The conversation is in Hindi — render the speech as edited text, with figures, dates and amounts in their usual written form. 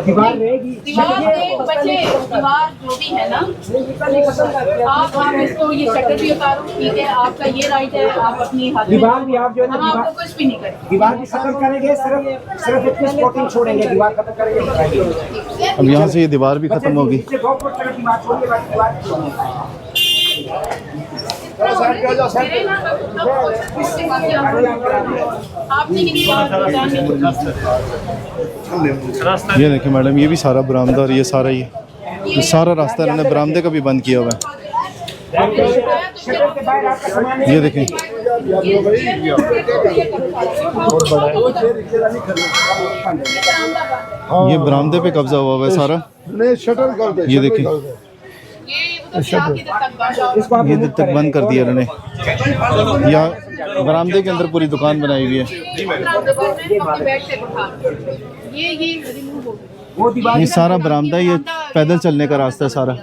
दीवार रहेगी, दीवार से बचे, दीवार जो भी है ना, आप इसको ये शटर भी उतारो, ठीक है, आपका ये राइट है, आप अपनी हाथ में, दीवार भी आप जो है ना, हम आपको कुछ भी नहीं करेंगे। दीवार भी खत्म करेंगे, सिर्फ इतनी स्पॉटिंग छोड़ेंगे, दीवार खत्म करेंगे। अब यहाँ से ये दीवार भी खत्म होगी। नीचे 2 फुट तक दीवार छोड़िए, बाकी दीवार ये देखिए मैडम, ये भी सारा बरामदा और ये सारा रास्ता इन्होंने बरामदे का भी बंद किया हुआ है। ये देखें, ये बरामदे पे कब्जा हुआ है सारा। ये देखिए, ये इधर तक बंद कर दिया इन्होंने। यहाँ बरामदे के अंदर पूरी दुकान बनाई हुई है। ये सारा बरामदा, ये पैदल चलने का रास्ता है सारा।